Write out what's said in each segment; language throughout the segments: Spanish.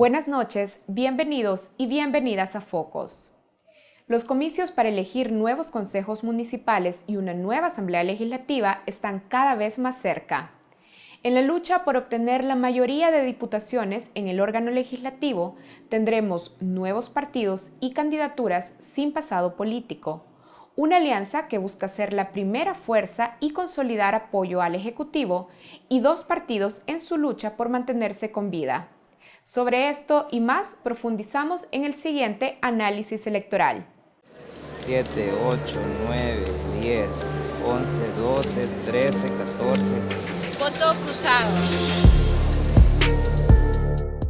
Buenas noches, bienvenidos y bienvenidas a Focos. Los comicios para elegir nuevos consejos municipales y una nueva asamblea legislativa están cada vez más cerca. En la lucha por obtener la mayoría de diputaciones en el órgano legislativo, tendremos nuevos partidos y candidaturas sin pasado político. Una alianza que busca ser la primera fuerza y consolidar apoyo al Ejecutivo, y dos partidos en su lucha por mantenerse con vida. Sobre esto y más profundizamos en el siguiente análisis electoral. 7, 8, 9, 10, 11, 12, 13, 14. Voto cruzado.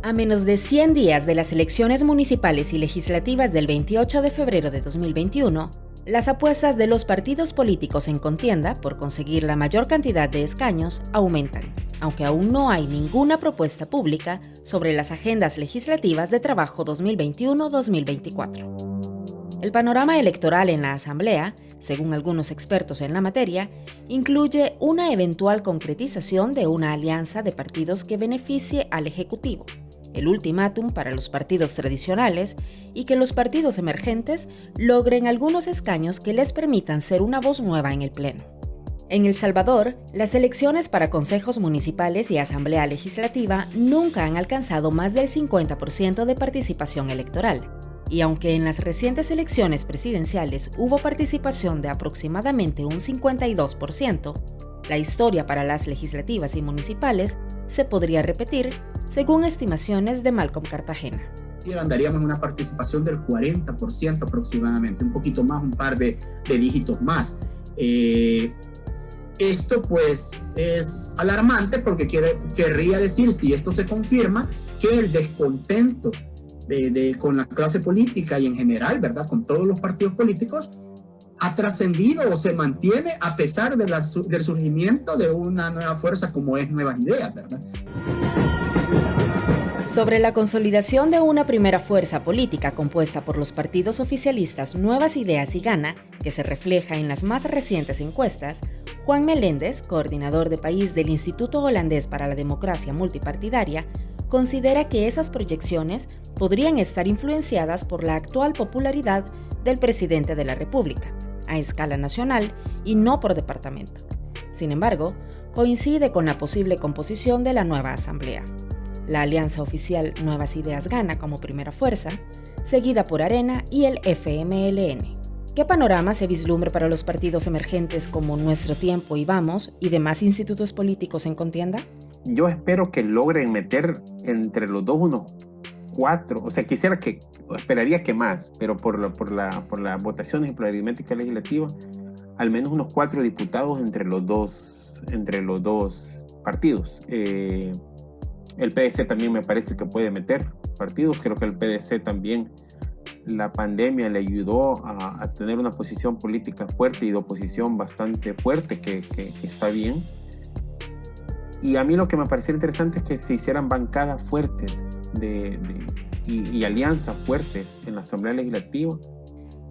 A menos de 100 días de las elecciones municipales y legislativas del 28 de febrero de 2021, las apuestas de los partidos políticos en contienda por conseguir la mayor cantidad de escaños aumentan, aunque aún no hay ninguna propuesta pública sobre las agendas legislativas de trabajo 2021-2024. El panorama electoral en la Asamblea, según algunos expertos en la materia, incluye una eventual concretización de una alianza de partidos que beneficie al Ejecutivo, el ultimátum para los partidos tradicionales y que los partidos emergentes logren algunos escaños que les permitan ser una voz nueva en el Pleno. En El Salvador, las elecciones para consejos municipales y asamblea legislativa nunca han alcanzado más del 50% de participación electoral. Y aunque en las recientes elecciones presidenciales hubo participación de aproximadamente un 52%, la historia para las legislativas y municipales se podría repetir, según estimaciones de Malcolm Cartagena. Andaríamos en una participación del 40% aproximadamente, un poquito más, un par de dígitos más. Esto pues es alarmante porque querría decir, si esto se confirma, que el descontento con la clase política y en general, ¿verdad?, con todos los partidos políticos, ha trascendido o se mantiene a pesar del surgimiento de una nueva fuerza como es Nuevas Ideas, ¿verdad? Sobre la consolidación de una primera fuerza política compuesta por los partidos oficialistas Nuevas Ideas y Gana, que se refleja en las más recientes encuestas, Juan Meléndez, coordinador de país del Instituto Holandés para la Democracia Multipartidaria, considera que esas proyecciones podrían estar influenciadas por la actual popularidad del presidente de la República, a escala nacional y no por departamento. Sin embargo, coincide con la posible composición de la nueva asamblea. La alianza oficial Nuevas Ideas Gana como primera fuerza, seguida por Arena y el FMLN. ¿Qué panorama se vislumbra para los partidos emergentes como Nuestro Tiempo y Vamos y demás institutos políticos en contienda? Yo espero que logren meter entre los dos unos 4, o sea, esperaría que más, pero por las votaciones y por la aritmética legislativa, al menos unos 4 diputados entre los dos partidos. El PDC también me parece que puede meter partidos. Creo que el PDC también, la pandemia le ayudó a tener una posición política fuerte y de oposición bastante fuerte, que está bien. Y a mí lo que me pareció interesante es que se hicieran bancadas fuertes y alianzas fuertes en la Asamblea Legislativa.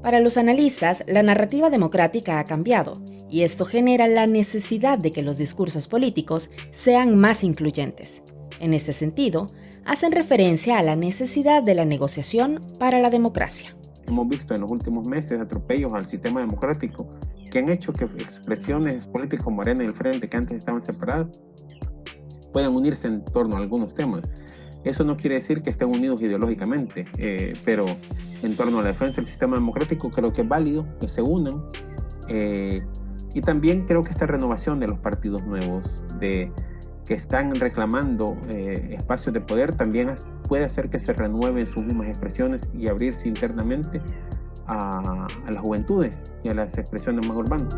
Para los analistas, la narrativa democrática ha cambiado, y esto genera la necesidad de que los discursos políticos sean más incluyentes. En este sentido, hacen referencia a la necesidad de la negociación para la democracia. Hemos visto en los últimos meses atropellos al sistema democrático que han hecho que expresiones políticas como Arena y el Frente, que antes estaban separadas, puedan unirse en torno a algunos temas. Eso no quiere decir que estén unidos ideológicamente, pero en torno a la defensa del sistema democrático creo que es válido que se unan. Y también creo que esta renovación de los partidos nuevos que están reclamando espacios de poder también puede hacer que se renueven sus mismas expresiones y abrirse internamente a las juventudes y a las expresiones más urbanas.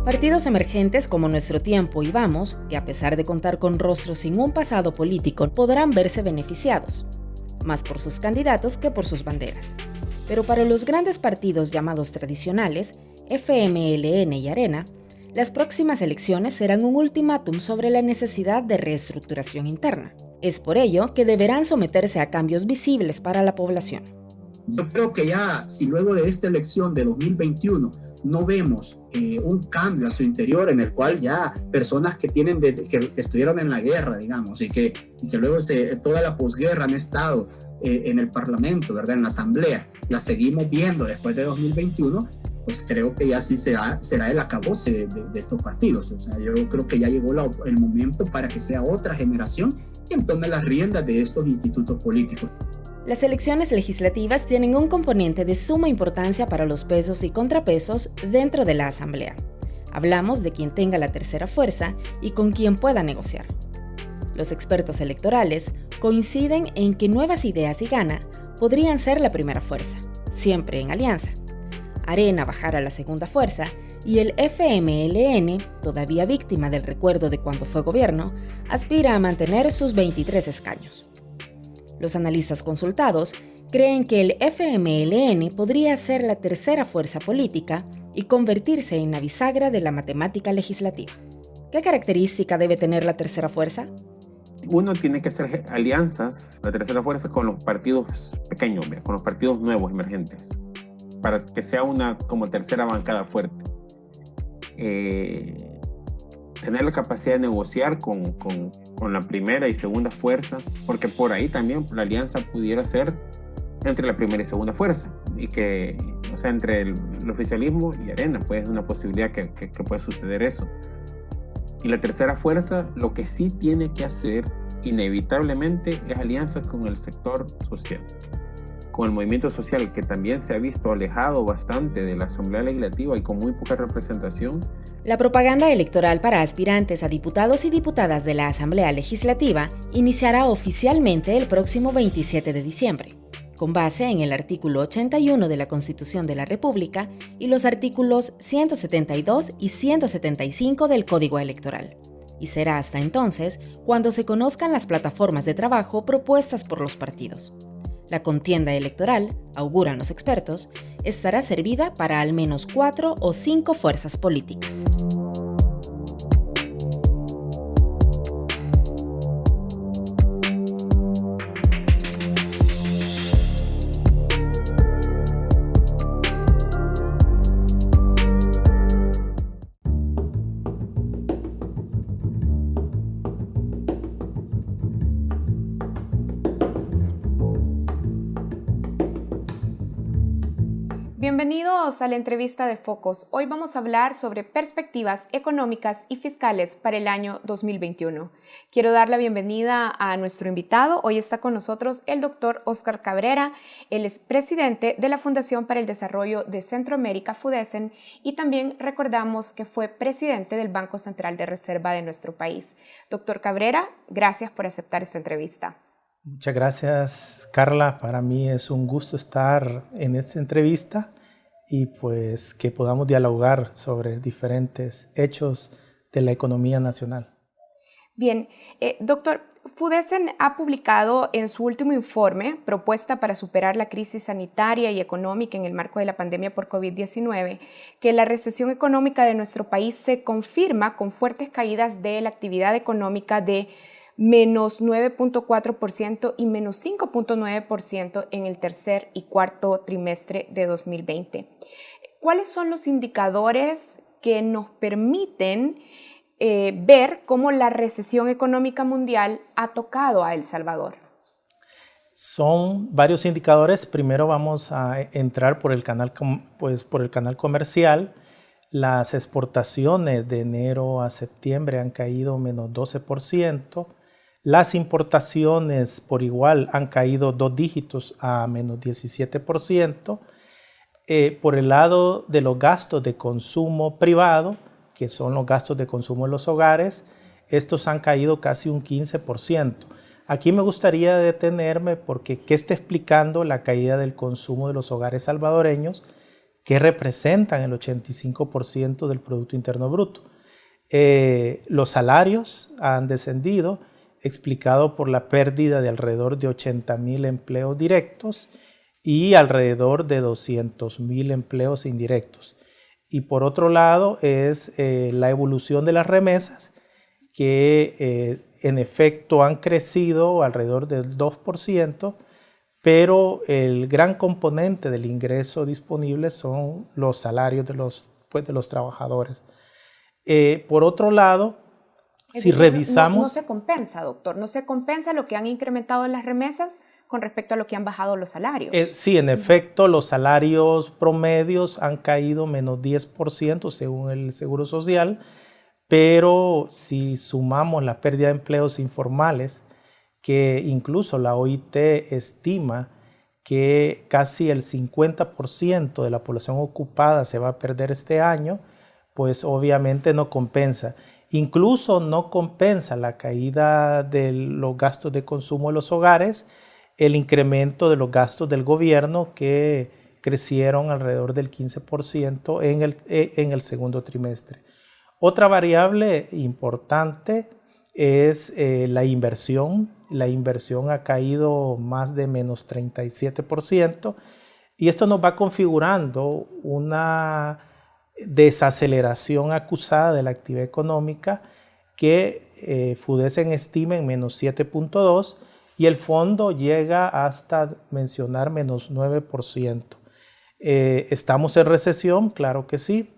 Partidos emergentes como Nuestro Tiempo y Vamos, que a pesar de contar con rostros sin un pasado político, podrán verse beneficiados, más por sus candidatos que por sus banderas. Pero para los grandes partidos llamados tradicionales, FMLN y Arena, las próximas elecciones serán un ultimátum sobre la necesidad de reestructuración interna. Es por ello que deberán someterse a cambios visibles para la población. Yo creo que ya, si luego de esta elección de 2021 no vemos un cambio a su interior en el cual ya personas que estuvieron en la guerra, digamos, y que luego toda la posguerra han estado en el Parlamento, ¿verdad? En la Asamblea, la seguimos viendo después de 2021, pues creo que ya sí será el acabose de estos partidos. O sea, yo creo que ya llegó el momento para que sea otra generación quien tome las riendas de estos institutos políticos. Las elecciones legislativas tienen un componente de suma importancia para los pesos y contrapesos dentro de la Asamblea. Hablamos de quien tenga la tercera fuerza y con quien pueda negociar. Los expertos electorales coinciden en que Nuevas Ideas y Gana podrían ser la primera fuerza, siempre en alianza. Arena bajar a la segunda fuerza y el FMLN, todavía víctima del recuerdo de cuando fue gobierno, aspira a mantener sus 23 escaños. Los analistas consultados creen que el FMLN podría ser la tercera fuerza política y convertirse en la bisagra de la matemática legislativa. ¿Qué característica debe tener la tercera fuerza? Uno tiene que hacer alianzas, la tercera fuerza, con los partidos pequeños, con los partidos nuevos, emergentes, para que sea una como tercera bancada fuerte. Tener la capacidad de negociar con la primera y segunda fuerza, porque por ahí también la alianza pudiera ser entre la primera y segunda fuerza, y que, o sea, entre el oficialismo y Arena, pues es una posibilidad que puede suceder eso. Y la tercera fuerza, lo que sí tiene que hacer inevitablemente es alianzas con el sector social, con el movimiento social, que también se ha visto alejado bastante de la Asamblea Legislativa y con muy poca representación. La propaganda electoral para aspirantes a diputados y diputadas de la Asamblea Legislativa iniciará oficialmente el próximo 27 de diciembre, con base en el artículo 81 de la Constitución de la República y los artículos 172 y 175 del Código Electoral. Y será hasta entonces cuando se conozcan las plataformas de trabajo propuestas por los partidos. La contienda electoral, auguran los expertos, estará servida para al menos 4 o 5 fuerzas políticas. Bienvenidos a la entrevista de Focos. Hoy vamos a hablar sobre perspectivas económicas y fiscales para el año 2021. Quiero dar la bienvenida a nuestro invitado. Hoy está con nosotros el doctor Óscar Cabrera. Él es presidente de la Fundación para el Desarrollo de Centroamérica, FUDECEN, y también recordamos que fue presidente del Banco Central de Reserva de nuestro país. Doctor Cabrera, gracias por aceptar esta entrevista. Muchas gracias, Carla. Para mí es un gusto estar en esta entrevista y pues que podamos dialogar sobre diferentes hechos de la economía nacional. Bien, doctor, FUDECEN ha publicado en su último informe, Propuesta para superar la crisis sanitaria y económica en el marco de la pandemia por COVID-19, que la recesión económica de nuestro país se confirma con fuertes caídas de la actividad económica de menos 9.4% y menos 5.9% en el tercer y cuarto trimestre de 2020. ¿Cuáles son los indicadores que nos permiten ver cómo la recesión económica mundial ha tocado a El Salvador? Son varios indicadores. Primero vamos a entrar por el canal comercial. Las exportaciones de enero a septiembre han caído menos 12%. Las importaciones por igual han caído 2 dígitos a menos 17%. Por el lado de los gastos de consumo privado, que son los gastos de consumo en los hogares, estos han caído casi un 15%. Aquí me gustaría detenerme porque ¿qué está explicando la caída del consumo de los hogares salvadoreños, que representan el 85% del Producto Interno Bruto? Los salarios han descendido, explicado por la pérdida de alrededor de 80,000 empleos directos y alrededor de 200,000 empleos indirectos. Y por otro lado es la evolución de las remesas, que en efecto han crecido alrededor del 2%, pero el gran componente del ingreso disponible son los salarios de los pues, de los trabajadores. Por otro lado, si decir, revisamos... No se compensa, doctor, no se compensa lo que han incrementado las remesas con respecto a lo que han bajado los salarios. Sí, en efecto, los salarios promedios han caído menos 10% según el Seguro Social, pero si sumamos la pérdida de empleos informales, que incluso la OIT estima que casi el 50% de la población ocupada se va a perder este año, pues obviamente no compensa. Incluso no compensa la caída de los gastos de consumo de los hogares, el incremento de los gastos del gobierno que crecieron alrededor del 15% en el segundo trimestre. Otra variable importante es la inversión. La inversión ha caído más de menos 37% y esto nos va configurando una desaceleración acusada de la actividad económica que FUDESEN estima en menos 7.2% y el fondo llega hasta mencionar menos 9%. ¿Estamos en recesión? Claro que sí.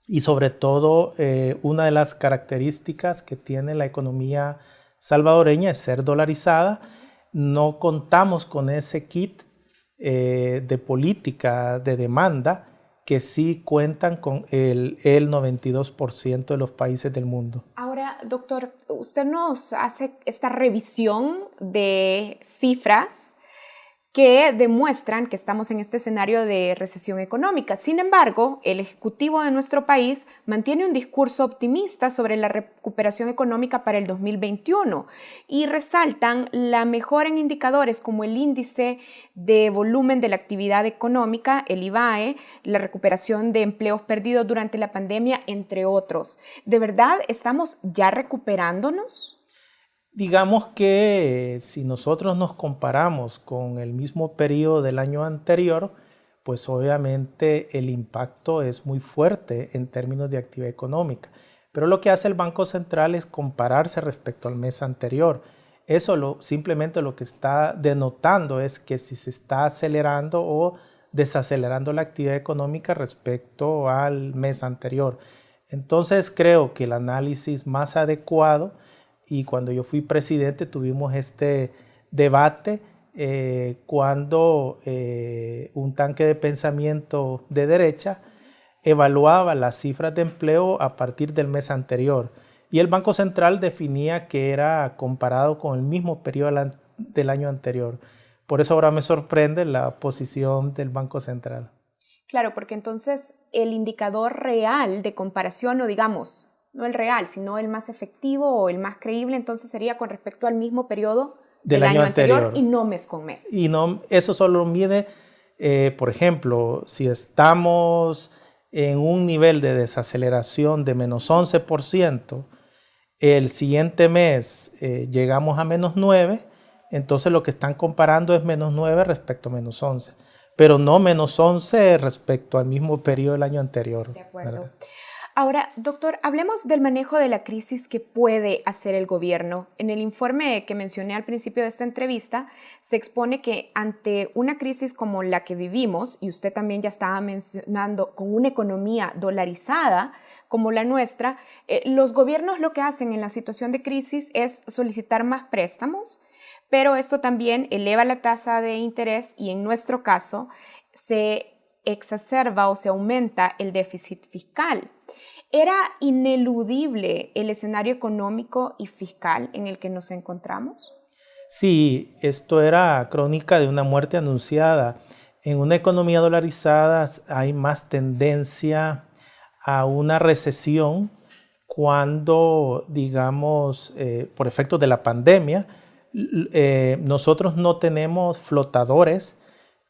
Y sobre todo, una de las características que tiene la economía salvadoreña es ser dolarizada. No contamos con ese kit de política de demanda que sí cuentan con el 92% de los países del mundo. Ahora, doctor, usted nos hace esta revisión de cifras que demuestran que estamos en este escenario de recesión económica. Sin embargo, el Ejecutivo de nuestro país mantiene un discurso optimista sobre la recuperación económica para el 2021 y resaltan la mejora en indicadores como el índice de volumen de la actividad económica, el IVAE, la recuperación de empleos perdidos durante la pandemia, entre otros. ¿De verdad estamos ya recuperándonos? Digamos que si nosotros nos comparamos con el mismo periodo del año anterior, pues obviamente el impacto es muy fuerte en términos de actividad económica. Pero lo que hace el Banco Central es compararse respecto al mes anterior. Eso simplemente lo que está denotando es que si se está acelerando o desacelerando la actividad económica respecto al mes anterior. Entonces creo que el análisis más adecuado, y cuando yo fui presidente tuvimos este debate cuando un tanque de pensamiento de derecha evaluaba las cifras de empleo a partir del mes anterior y el Banco Central definía que era comparado con el mismo periodo del año anterior. Por eso ahora me sorprende la posición del Banco Central. Claro, porque entonces el indicador real de comparación, o digamos, no el real, sino el más efectivo o el más creíble, entonces sería con respecto al mismo periodo del año anterior y no mes con mes. Y no, eso solo mide, por ejemplo, si estamos en un nivel de desaceleración de menos 11%, el siguiente mes llegamos a menos 9%, entonces lo que están comparando es menos 9 respecto a menos 11, pero no menos 11 respecto al mismo periodo del año anterior. De acuerdo. ¿Verdad? Ahora, doctor, hablemos del manejo de la crisis que puede hacer el gobierno. En el informe que mencioné al principio de esta entrevista, se expone que ante una crisis como la que vivimos, y usted también ya estaba mencionando, con una economía dolarizada como la nuestra, los gobiernos lo que hacen en la situación de crisis es solicitar más préstamos, pero esto también eleva la tasa de interés y en nuestro caso se exacerba o se aumenta el déficit fiscal. ¿Era ineludible el escenario económico y fiscal en el que nos encontramos? Sí, esto era crónica de una muerte anunciada. En una economía dolarizada hay más tendencia a una recesión cuando, digamos, por efecto de la pandemia, nosotros no tenemos flotadores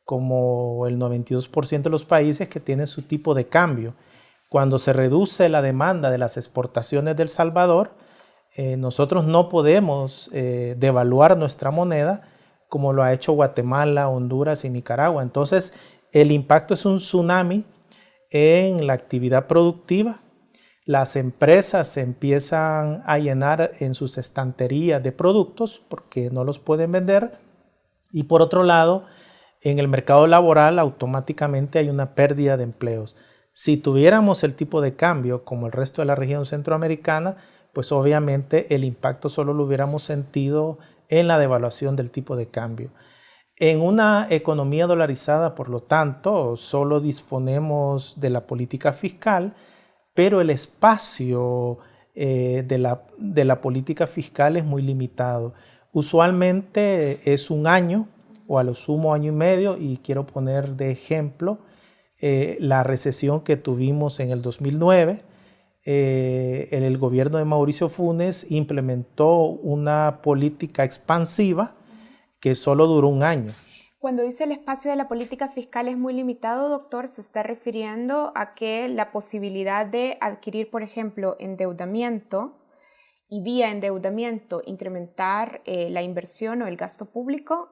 como el 92% de los países que tienen su tipo de cambio. Cuando se reduce la demanda de las exportaciones del Salvador, nosotros no podemos devaluar nuestra moneda como lo ha hecho Guatemala, Honduras y Nicaragua. Entonces, el impacto es un tsunami en la actividad productiva. Las empresas se empiezan a llenar en sus estanterías de productos porque no los pueden vender. Y por otro lado, en el mercado laboral automáticamente hay una pérdida de empleos. Si tuviéramos el tipo de cambio como el resto de la región centroamericana, pues obviamente el impacto solo lo hubiéramos sentido en la devaluación del tipo de cambio. En una economía dolarizada, por lo tanto, solo disponemos de la política fiscal, pero el espacio de la política fiscal es muy limitado. Usualmente es un año o a lo sumo año y medio, y quiero poner de ejemplo la recesión que tuvimos en el 2009. El gobierno de Mauricio Funes implementó una política expansiva que solo duró un año. Cuando dice el espacio de la política fiscal es muy limitado, doctor, se está refiriendo a que la posibilidad de adquirir, por ejemplo, endeudamiento y vía endeudamiento incrementar la inversión o el gasto público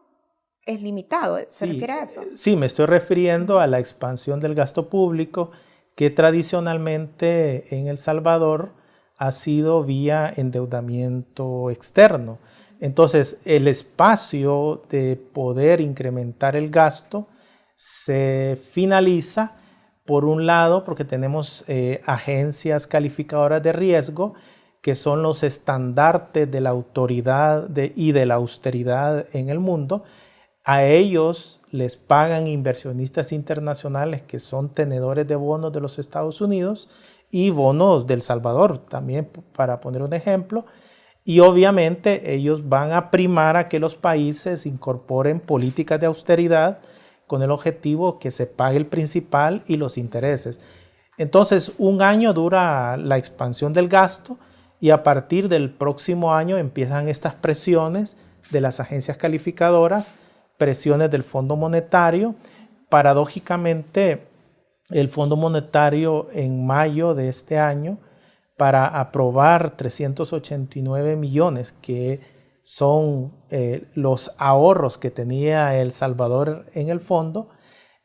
es limitado. ¿Se refiere a eso? Sí, me estoy refiriendo a la expansión del gasto público que tradicionalmente en El Salvador ha sido vía endeudamiento externo. Entonces, el espacio de poder incrementar el gasto se finaliza, por un lado, porque tenemos agencias calificadoras de riesgo, que son los estandartes de la autoridad y de la austeridad en el mundo. A ellos les pagan inversionistas internacionales que son tenedores de bonos de los Estados Unidos y bonos de El Salvador, también para poner un ejemplo. Y obviamente ellos van a primar a que los países incorporen políticas de austeridad con el objetivo que se pague el principal y los intereses. Entonces, un año dura la expansión del gasto y a partir del próximo año empiezan estas presiones de las agencias calificadoras, presiones del Fondo Monetario. Paradójicamente, el Fondo Monetario en mayo de este año, para aprobar 389 millones, que son los ahorros que tenía El Salvador en el fondo,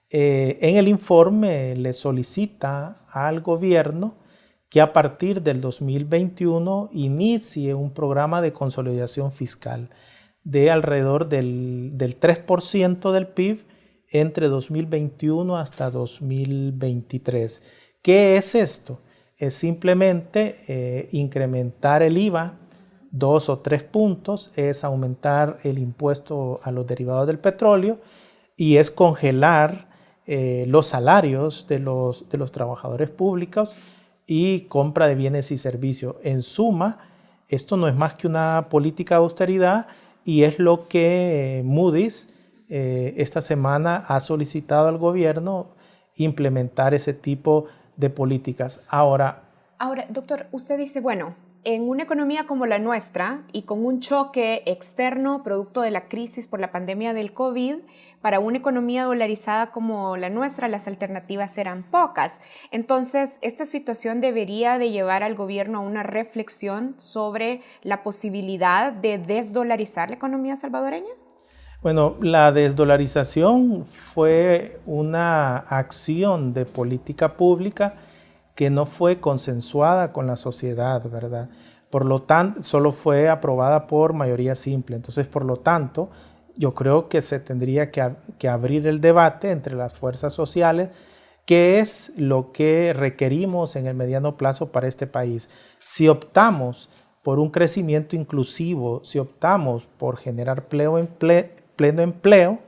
en el informe le solicita al gobierno que a partir del 2021 inicie un programa de consolidación fiscal de alrededor del 3% del PIB entre 2021 hasta 2023. ¿Qué es esto? Es simplemente incrementar el IVA 2 o 3 puntos, es aumentar el impuesto a los derivados del petróleo y es congelar los salarios de los trabajadores públicos y compra de bienes y servicios. En suma, esto no es más que una política de austeridad y es lo que Moody's esta semana ha solicitado al gobierno implementar ese tipo de políticas. Ahora, doctor, usted dice, bueno, en una economía como la nuestra y con un choque externo producto de la crisis por la pandemia del COVID, para una economía dolarizada como la nuestra, las alternativas eran pocas. Entonces, esta situación debería de llevar al gobierno a una reflexión sobre la posibilidad de desdolarizar la economía salvadoreña. Bueno, la desdolarización fue una acción de política pública que no fue consensuada con la sociedad, ¿verdad? Por lo tanto, solo fue aprobada por mayoría simple. Entonces, por lo tanto, yo creo que se tendría que abrir el debate entre las fuerzas sociales, qué es lo que requerimos en el mediano plazo para este país. Si optamos por un crecimiento inclusivo, si optamos por generar pleno empleo,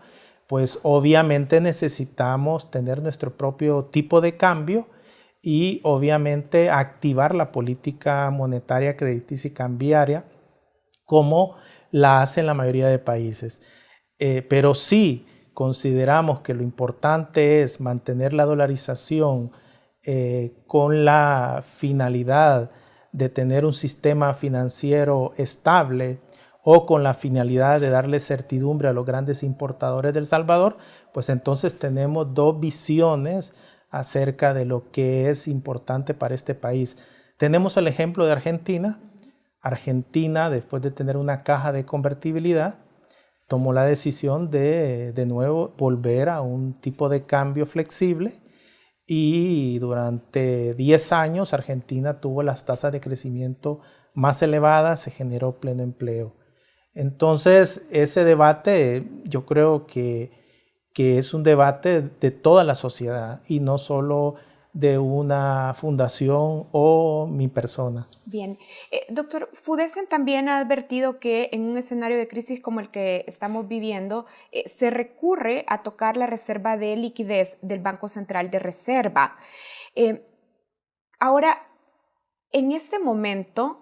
pues obviamente necesitamos tener nuestro propio tipo de cambio y obviamente activar la política monetaria, crediticia y cambiaria como la hacen la mayoría de países. Pero sí consideramos que lo importante es mantener la dolarización con la finalidad de tener un sistema financiero estable o con la finalidad de darle certidumbre a los grandes importadores de El Salvador, pues entonces tenemos dos visiones acerca de lo que es importante para este país. Tenemos el ejemplo de Argentina. Argentina, después de tener una caja de convertibilidad, tomó la decisión de nuevo volver a un tipo de cambio flexible y durante 10 años Argentina tuvo las tasas de crecimiento más elevadas, se generó pleno empleo. Entonces, ese debate yo creo que es un debate de toda la sociedad y no solo de una fundación o mi persona. Bien. Doctor, FUDESEN también ha advertido que en un escenario de crisis como el que estamos viviendo, se recurre a tocar la reserva de liquidez del Banco Central de Reserva. Ahora, en este momento,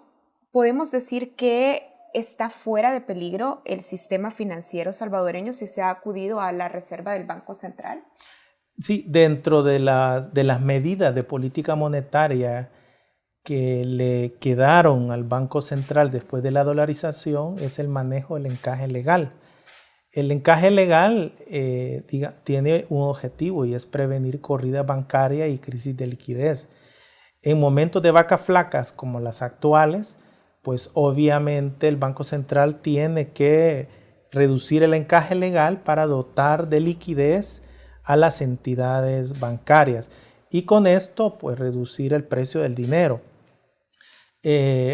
podemos decir que está fuera de peligro el sistema financiero salvadoreño si se ha acudido a la reserva del Banco Central. Sí, dentro de las medidas de política monetaria que le quedaron al Banco Central después de la dolarización es el manejo del encaje legal. El encaje legal tiene un objetivo y es prevenir corrida bancaria y crisis de liquidez. En momentos de vacas flacas como las actuales, pues obviamente el Banco Central tiene que reducir el encaje legal para dotar de liquidez a las entidades bancarias y con esto pues reducir el precio del dinero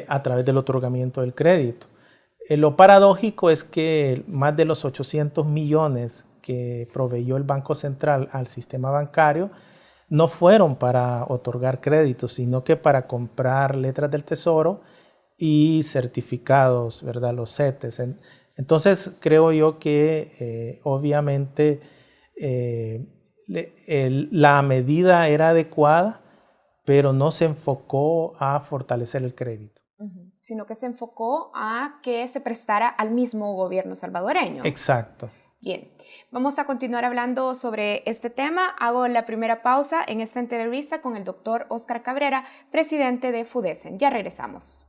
a través del otorgamiento del crédito. Lo paradójico es que más de los 800 millones que proveyó el Banco Central al sistema bancario no fueron para otorgar créditos, sino que para comprar letras del Tesoro y certificados, ¿verdad? Los CETES. Entonces creo yo que obviamente la medida era adecuada, pero no se enfocó a fortalecer el crédito. Sino que se enfocó a que se prestara al mismo gobierno salvadoreño. Exacto. Bien, vamos a continuar hablando sobre este tema. Hago la primera pausa en esta entrevista con el doctor Óscar Cabrera, presidente de FUDESEN. Ya regresamos.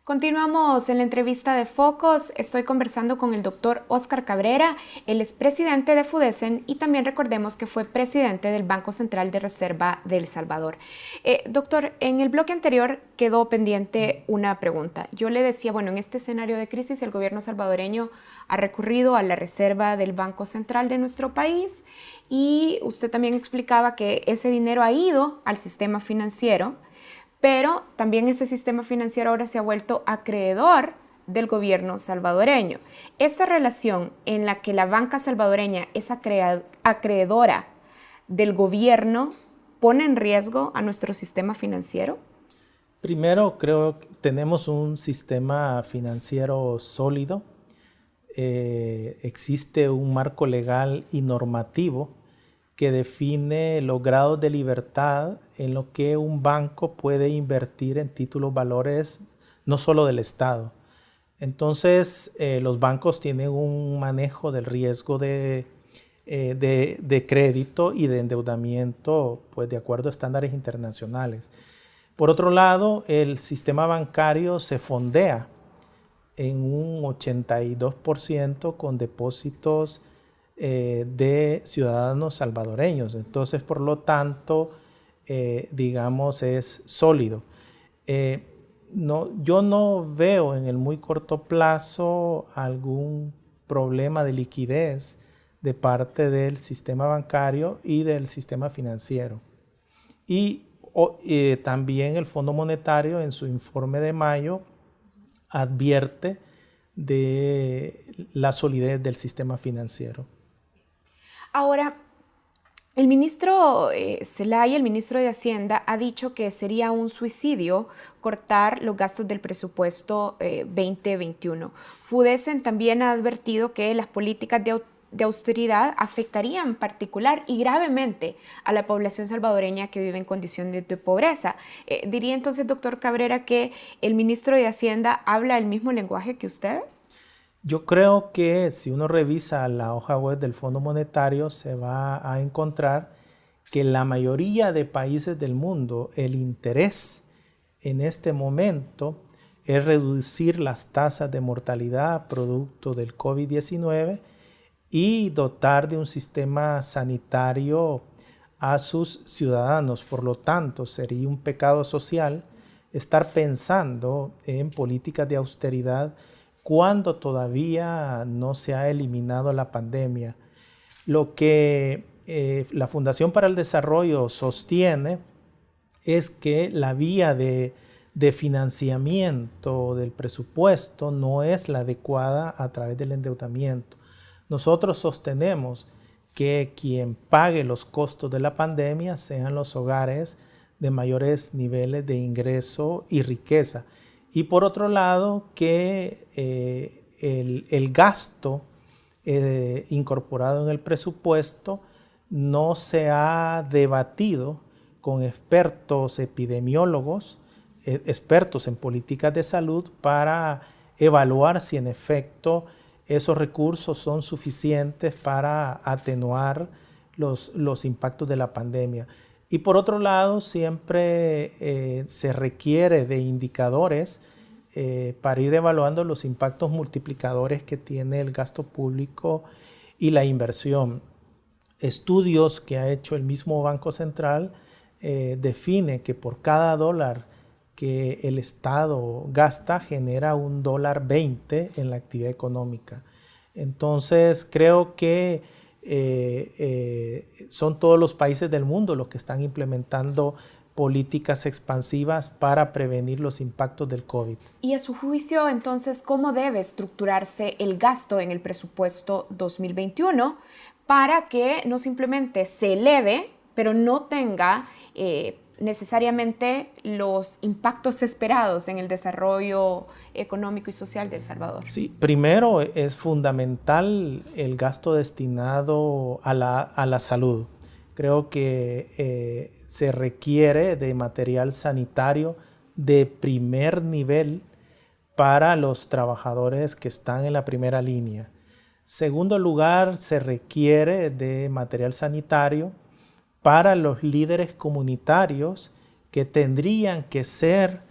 Continuamos en la entrevista de Focos. Estoy conversando con el doctor Óscar Cabrera. Él es presidente de FUDESEN y también recordemos que fue presidente del Banco Central de Reserva de El Salvador. Doctor, en el bloque anterior quedó pendiente una pregunta. Yo le decía, bueno, en este escenario de crisis el gobierno salvadoreño ha recurrido a la reserva del Banco Central de nuestro país y usted también explicaba que ese dinero ha ido al sistema financiero, pero también ese sistema financiero ahora se ha vuelto acreedor del gobierno salvadoreño. Esta relación en la que la banca salvadoreña es acreedora del gobierno pone en riesgo a nuestro sistema financiero. Primero, creo que tenemos un sistema financiero sólido. Existe un marco legal y normativo que define los grados de libertad en lo que un banco puede invertir en títulos valores no solo del Estado. Entonces, los bancos tienen un manejo del riesgo de crédito y de endeudamiento, pues de acuerdo a estándares internacionales. Por otro lado, el sistema bancario se fondea en un 82% con depósitos de ciudadanos salvadoreños. Entonces, por lo tanto, digamos, es sólido. Yo no veo en el muy corto plazo algún problema de liquidez de parte del sistema bancario y del sistema financiero. Y también el Fondo Monetario en su informe de mayo advierte de la solidez del sistema financiero. Ahora, el ministro Zelaya, el ministro de Hacienda, ha dicho que sería un suicidio cortar los gastos del presupuesto 2021. FUDESEN también ha advertido que las políticas de austeridad afectarían particular y gravemente a la población salvadoreña que vive en condiciones de pobreza. ¿Diría entonces, doctor Cabrera, que el ministro de Hacienda habla el mismo lenguaje que ustedes? Yo creo que si uno revisa la hoja web del Fondo Monetario se va a encontrar que la mayoría de países del mundo el interés en este momento es reducir las tasas de mortalidad producto del COVID-19 y dotar de un sistema sanitario a sus ciudadanos. Por lo tanto, sería un pecado social estar pensando en políticas de austeridad cuando todavía no se ha eliminado la pandemia. Lo que la Fundación para el Desarrollo sostiene es que la vía de de financiamiento del presupuesto no es la adecuada a través del endeudamiento. Nosotros sostenemos que quien pague los costos de la pandemia sean los hogares de mayores niveles de ingreso y riqueza. Y por otro lado, que el gasto incorporado en el presupuesto no se ha debatido con expertos epidemiólogos, expertos en políticas de salud, para evaluar si en efecto esos recursos son suficientes para atenuar los impactos de la pandemia. Y por otro lado, siempre se requiere de indicadores para ir evaluando los impactos multiplicadores que tiene el gasto público y la inversión. Estudios que ha hecho el mismo Banco Central define que por cada dólar que el Estado gasta genera $1.20 en la actividad económica. Entonces creo que son todos los países del mundo los que están implementando políticas expansivas para prevenir los impactos del COVID. Y a su juicio, entonces, ¿cómo debe estructurarse el gasto en el presupuesto 2021 para que no simplemente se eleve, pero no tenga necesariamente los impactos esperados en el desarrollo económico y social de El Salvador? Sí, primero es fundamental el gasto destinado a la salud. Creo que se requiere de material sanitario de primer nivel para los trabajadores que están en la primera línea. Segundo lugar, se requiere de material sanitario para los líderes comunitarios que tendrían que ser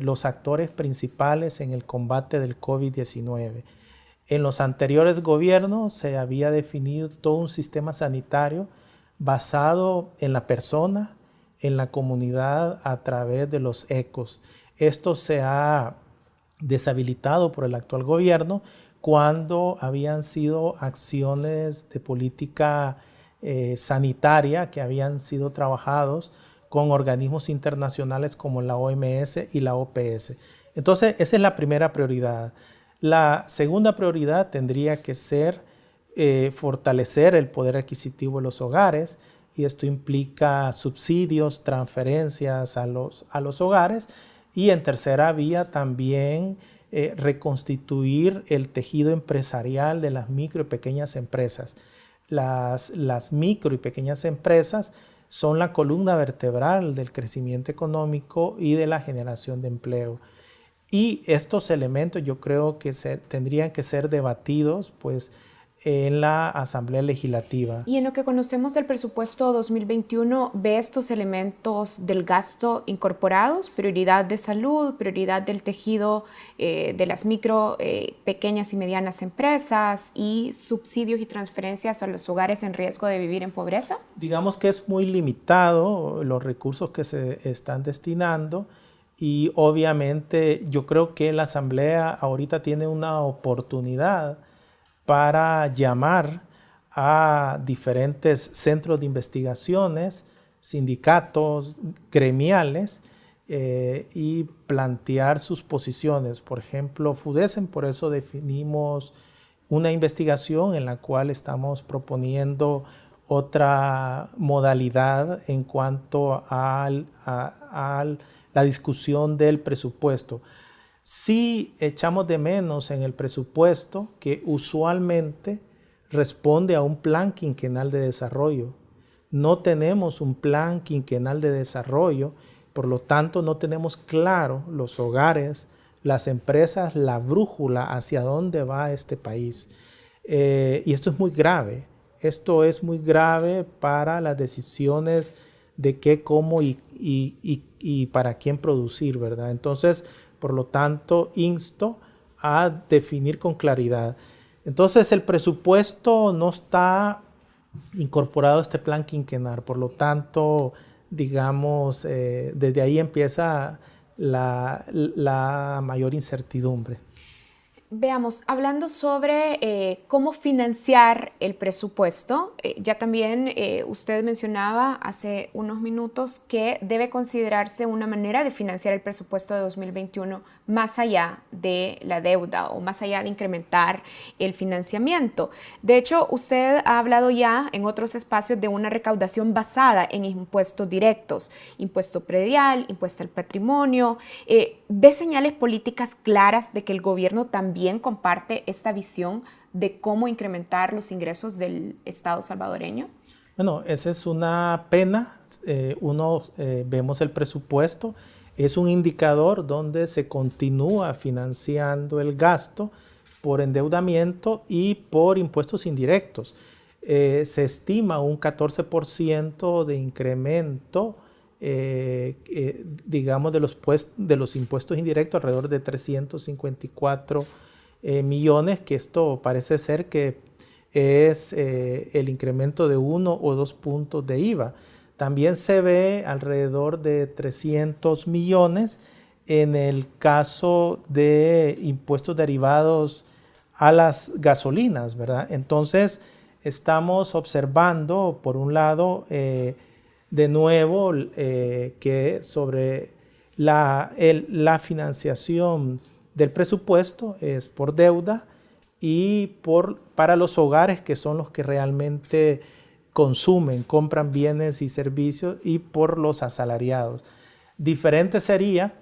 los actores principales en el combate del COVID-19. En los anteriores gobiernos se había definido todo un sistema sanitario basado en la persona, en la comunidad a través de los ECOs. Esto se ha deshabilitado por el actual gobierno cuando habían sido acciones de política sanitaria que habían sido trabajados con organismos internacionales como la OMS y la OPS. Entonces, esa es la primera prioridad. La segunda prioridad tendría que ser fortalecer el poder adquisitivo de los hogares, y esto implica subsidios, transferencias a los hogares, y en tercera vía también reconstituir el tejido empresarial de las micro y pequeñas empresas. Las micro y pequeñas empresas son la columna vertebral del crecimiento económico y de la generación de empleo. Y estos elementos yo creo que tendrían que ser debatidos pues, en la Asamblea Legislativa. Y en lo que conocemos del presupuesto 2021, ¿ve estos elementos del gasto incorporados? Prioridad de salud, prioridad del tejido de las micro, pequeñas y medianas empresas, y subsidios y transferencias a los hogares en riesgo de vivir en pobreza. Digamos que es muy limitado los recursos que se están destinando, y obviamente yo creo que la Asamblea ahorita tiene una oportunidad para llamar a diferentes centros de investigaciones, sindicatos, gremiales, y plantear sus posiciones. Por ejemplo, FUDESEN, por eso definimos una investigación en la cual estamos proponiendo otra modalidad en cuanto a la discusión del presupuesto. Sí echamos de menos en el presupuesto que usualmente responde a un plan quinquenal de desarrollo. No tenemos un plan quinquenal de desarrollo, por lo tanto no tenemos claro los hogares, las empresas, la brújula hacia dónde va este país. Y esto es muy grave. Esto es muy grave para las decisiones de qué, cómo y para quién producir, ¿verdad? Entonces, por lo tanto, insto a definir con claridad. Entonces, el presupuesto no está incorporado a este plan quinquenal. Por lo tanto, digamos, desde ahí empieza la mayor incertidumbre. Veamos, hablando sobre cómo financiar el presupuesto, ya también usted mencionaba hace unos minutos que debe considerarse una manera de financiar el presupuesto de 2021 más allá de la deuda o más allá de incrementar el financiamiento. De hecho, usted ha hablado ya en otros espacios de una recaudación basada en impuestos directos, impuesto predial, impuesto al patrimonio. ¿Ve señales políticas claras de que el gobierno también comparte esta visión de cómo incrementar los ingresos del Estado salvadoreño? Bueno, esa es una pena. Vemos el presupuesto, es un indicador donde se continúa financiando el gasto por endeudamiento y por impuestos indirectos. Se estima un 14% de incremento, digamos, de los impuestos indirectos, alrededor de 354 millones, que esto parece ser que es el incremento de 1 o 2 puntos de IVA. También se ve alrededor de 300 millones en el caso de impuestos derivados a las gasolinas, ¿verdad? Entonces, estamos observando, por un lado, de nuevo, que sobre la financiación del presupuesto es por deuda y para los hogares, que son los que realmente compran bienes y servicios, y por los asalariados. Diferente sería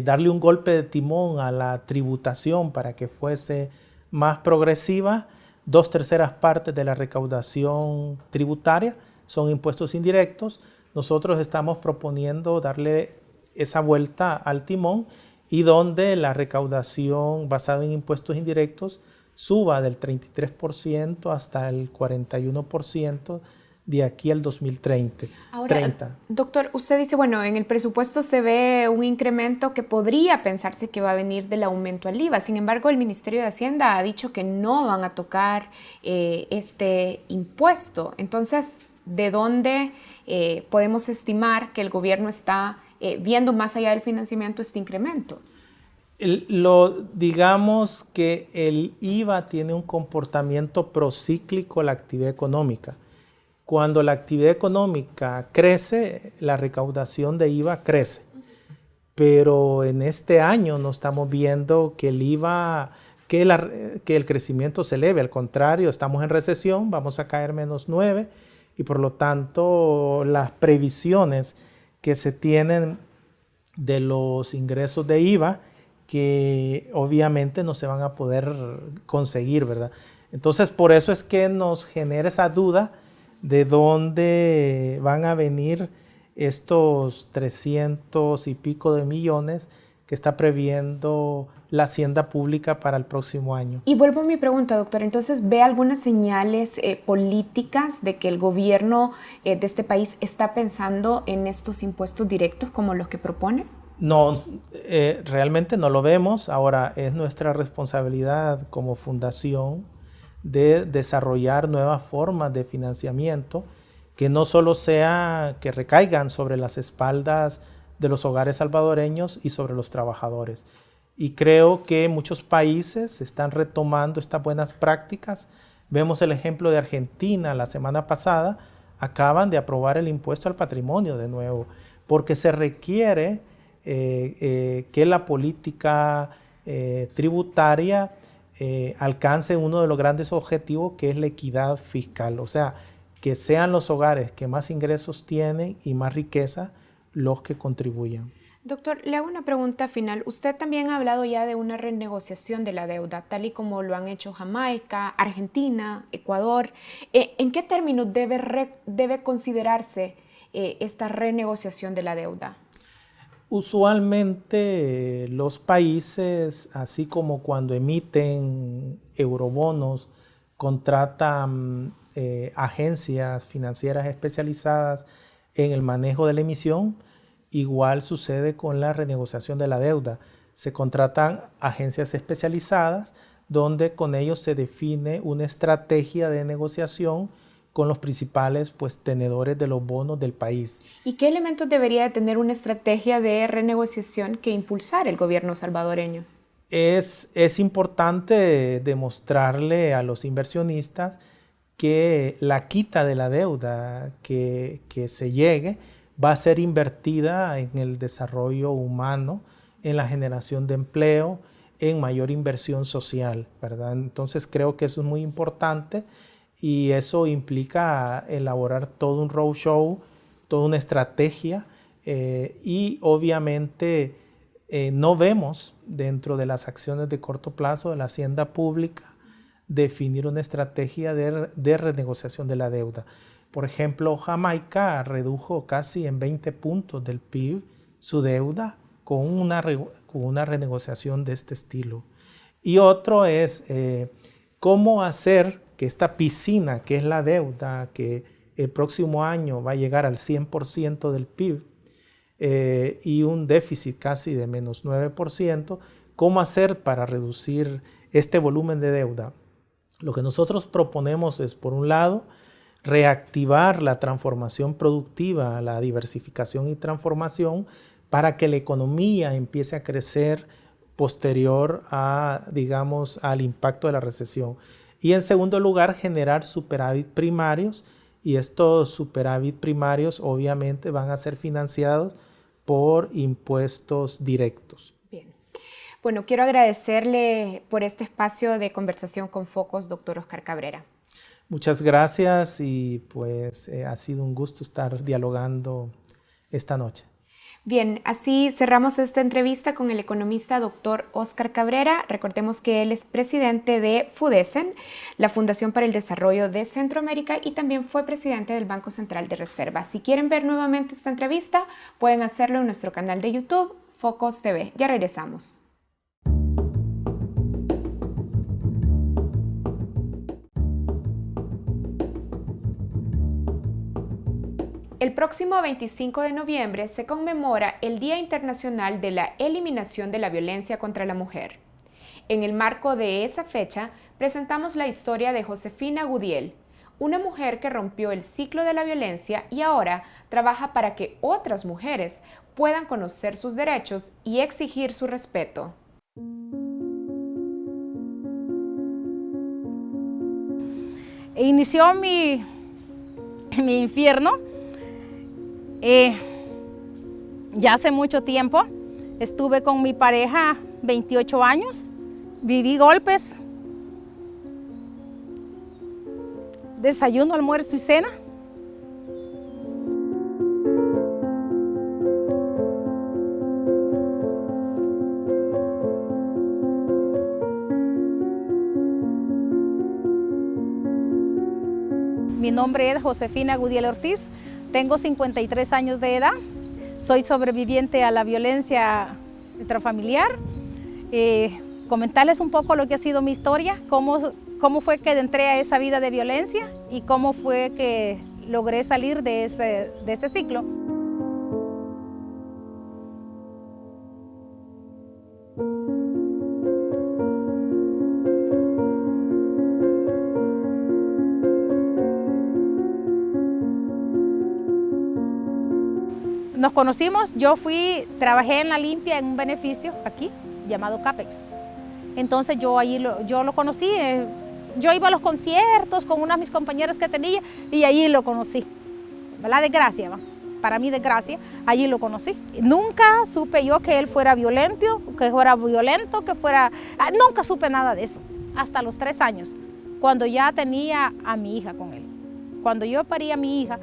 darle un golpe de timón a la tributación para que fuese más progresiva. 2/3 partes de la recaudación tributaria son impuestos indirectos. Nosotros estamos proponiendo darle esa vuelta al timón y donde la recaudación basada en impuestos indirectos suba del 33% hasta el 41% de aquí al 2030. Ahora, doctor, usted dice, bueno, en el presupuesto se ve un incremento que podría pensarse que va a venir del aumento al IVA. Sin embargo, el Ministerio de Hacienda ha dicho que no van a tocar este impuesto. Entonces, ¿de dónde podemos estimar que el gobierno está viendo más allá del financiamiento este incremento? Digamos que el IVA tiene un comportamiento procíclico a la actividad económica. Cuando la actividad económica crece, la recaudación de IVA crece. Pero en este año no estamos viendo que el IVA, que el crecimiento se eleve. Al contrario, estamos en recesión, vamos a caer -9 y por lo tanto las previsiones que se tienen de los ingresos de IVA, que obviamente no se van a poder conseguir, ¿verdad? Entonces, por eso es que nos genera esa duda de dónde van a venir estos 300 y pico de millones que está previendo la Hacienda Pública para el próximo año. Y vuelvo a mi pregunta, doctor. Entonces, ¿ve algunas señales políticas de que el gobierno de este país está pensando en estos impuestos directos como los que propone? No, realmente no lo vemos. Ahora, es nuestra responsabilidad como fundación de desarrollar nuevas formas de financiamiento que no solo que recaigan sobre las espaldas de los hogares salvadoreños y sobre los trabajadores. Y creo que muchos países están retomando estas buenas prácticas. Vemos el ejemplo de Argentina. La semana pasada acaban de aprobar el impuesto al patrimonio de nuevo, porque se requiere que la política tributaria alcance uno de los grandes objetivos, que es la equidad fiscal. O sea, que sean los hogares que más ingresos tienen y más riqueza los que contribuyan. Doctor, le hago una pregunta final. Usted también ha hablado ya de una renegociación de la deuda, tal y como lo han hecho Jamaica, Argentina, Ecuador. ¿En qué términos debe considerarse esta renegociación de la deuda? Usualmente los países, así como cuando emiten eurobonos, contratan agencias financieras especializadas en el manejo de la emisión. Igual sucede con la renegociación de la deuda. Se contratan agencias especializadas donde con ellos se define una estrategia de negociación con los principales tenedores de los bonos del país. ¿Y qué elementos debería de tener una estrategia de renegociación que impulsar el gobierno salvadoreño? es importante demostrarle a los inversionistas que la quita de la deuda que se llegue va a ser invertida en el desarrollo humano, en la generación de empleo, en mayor inversión social, ¿verdad? Entonces creo que eso es muy importante y eso implica elaborar todo un roadshow, toda una estrategia y obviamente no vemos dentro de las acciones de corto plazo de la hacienda pública definir una estrategia de renegociación de la deuda. Por ejemplo, Jamaica redujo casi en 20 puntos del PIB su deuda con una renegociación de este estilo. Y otro es cómo hacer que esta piscina, que es la deuda, que el próximo año va a llegar al 100% del PIB y un déficit casi de menos 9%, ¿cómo hacer para reducir este volumen de deuda? Lo que nosotros proponemos es, por un lado, reactivar la transformación productiva, la diversificación y transformación para que la economía empiece a crecer posterior a, digamos, al impacto de la recesión. Y en segundo lugar, generar superávit primarios, y estos superávit primarios obviamente van a ser financiados por impuestos directos. Bien. Bueno, quiero agradecerle por este espacio de conversación con Focos, doctor Oscar Cabrera. Muchas gracias y pues ha sido un gusto estar dialogando esta noche. Bien, así cerramos esta entrevista con el economista doctor Oscar Cabrera. Recordemos que él es presidente de FUDESEN, la Fundación para el Desarrollo de Centroamérica, y también fue presidente del Banco Central de Reserva. Si quieren ver nuevamente esta entrevista, pueden hacerlo en nuestro canal de YouTube, Focos TV. Ya regresamos. El próximo 25 de noviembre se conmemora el Día Internacional de la Eliminación de la Violencia contra la Mujer. En el marco de esa fecha, presentamos la historia de Josefina Gudiel, una mujer que rompió el ciclo de la violencia y ahora trabaja para que otras mujeres puedan conocer sus derechos y exigir su respeto. Inició mi infierno. Ya hace mucho tiempo estuve con mi pareja 28 años, viví golpes, desayuno, almuerzo y cena. Mi nombre es Josefina Gudiel Ortiz. Tengo 53 años de edad, soy sobreviviente a la violencia intrafamiliar. Comentarles un poco lo que ha sido mi historia, cómo fue que entré a esa vida de violencia y cómo fue que logré salir de ese ciclo. Nos conocimos, trabajé en la limpia en un beneficio aquí, llamado CAPEX. Entonces yo lo conocí, yo iba a los conciertos con una de mis compañeras que tenía y allí lo conocí. La desgracia, ¿va? Para mí desgracia, allí lo conocí. Nunca supe yo que él fuera violento, nunca supe nada de eso, hasta los 3 años, cuando ya tenía a mi hija con él. Cuando yo parí a mi hija,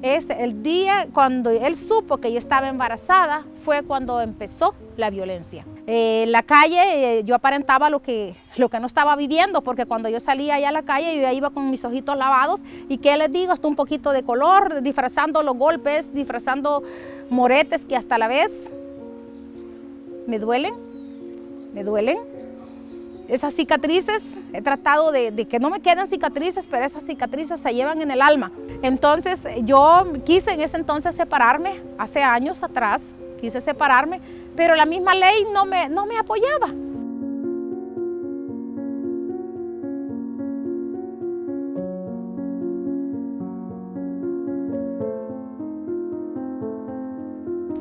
es el día cuando él supo que yo estaba embarazada, fue cuando empezó la violencia. En la calle yo aparentaba lo que no estaba viviendo, porque cuando yo salía allá a la calle yo ya iba con mis ojitos lavados y ¿qué les digo? Hasta un poquito de color, disfrazando los golpes, disfrazando moretes que hasta la vez me duelen. Esas cicatrices, he tratado de que no me queden cicatrices, pero esas cicatrices se llevan en el alma. Entonces yo quise en ese entonces separarme, hace años atrás quise separarme, pero la misma ley no me apoyaba.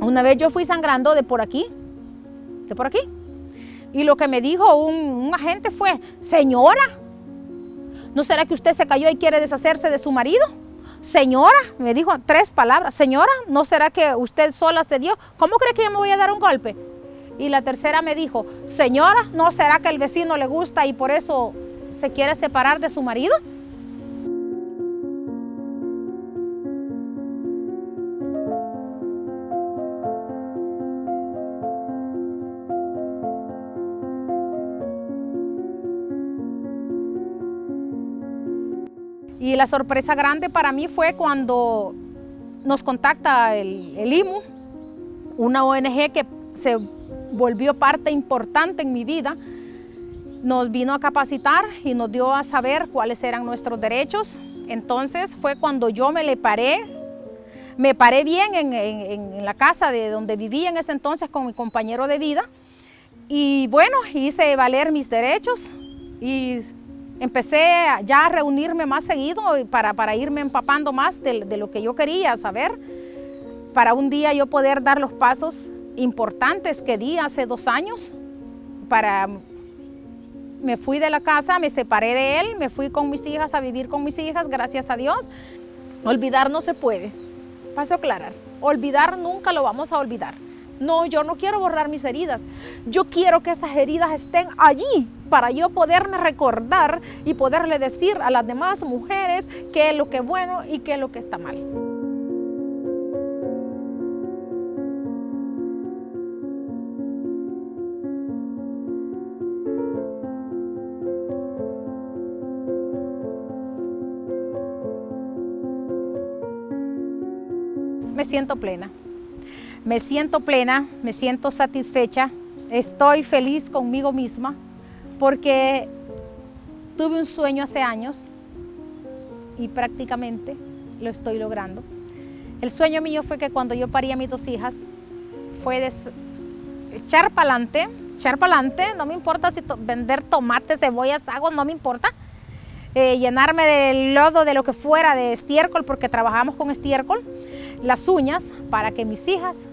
Una vez yo fui sangrando de por aquí. Y lo que me dijo un agente fue, señora, ¿no será que usted se cayó y quiere deshacerse de su marido? Señora, me dijo 3 palabras, señora, ¿no será que usted sola se dio? ¿Cómo cree que yo me voy a dar un golpe? Y la tercera me dijo, señora, ¿no será que el vecino le gusta y por eso se quiere separar de su marido? Y la sorpresa grande para mí fue cuando nos contacta el IMU, una ONG que se volvió parte importante en mi vida. Nos vino a capacitar y nos dio a saber cuáles eran nuestros derechos. Entonces fue cuando yo me paré bien en la casa de donde vivía en ese entonces con mi compañero de vida. Y bueno, hice valer mis derechos y empecé ya a reunirme más seguido para irme empapando más de lo que yo quería saber, para un día yo poder dar los pasos importantes que di hace 2 años. Me fui de la casa, me separé de él, me fui con mis hijas a vivir con mis hijas, gracias a Dios. Olvidar no se puede, paso a aclarar, olvidar nunca lo vamos a olvidar. No, yo no quiero borrar mis heridas, yo quiero que esas heridas estén allí para yo poderme recordar y poderle decir a las demás mujeres qué es lo que es bueno y qué es lo que está mal. Me siento plena, me siento satisfecha, estoy feliz conmigo misma porque tuve un sueño hace años y prácticamente lo estoy logrando. El sueño mío fue que cuando yo parí a mis 2 hijas fue de echar para adelante, no me importa si vender tomates, cebollas, agos, no me importa. Llenarme del lodo de lo que fuera, de estiércol, porque trabajamos con estiércol, las uñas, para que mis hijas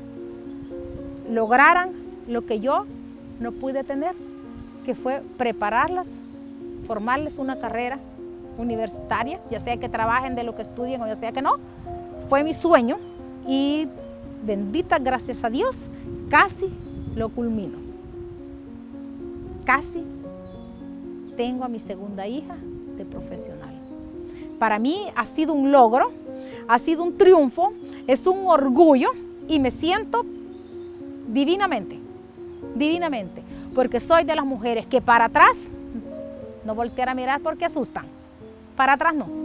lograran lo que yo no pude tener, que fue prepararlas, formarles una carrera universitaria, ya sea que trabajen de lo que estudien o ya sea que no. Fue mi sueño y bendita gracias a Dios, casi lo culmino. Casi tengo a mi segunda hija de profesional. Para mí ha sido un logro, ha sido un triunfo, es un orgullo y me siento divinamente, porque soy de las mujeres que para atrás no voltear a mirar porque asustan, para atrás no.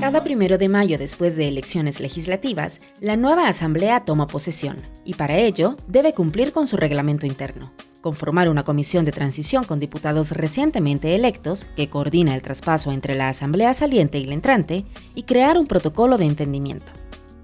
Cada 1 de mayo, después de elecciones legislativas, la nueva Asamblea toma posesión y para ello debe cumplir con su reglamento interno, conformar una comisión de transición con diputados recientemente electos que coordina el traspaso entre la Asamblea saliente y la entrante y crear un protocolo de entendimiento.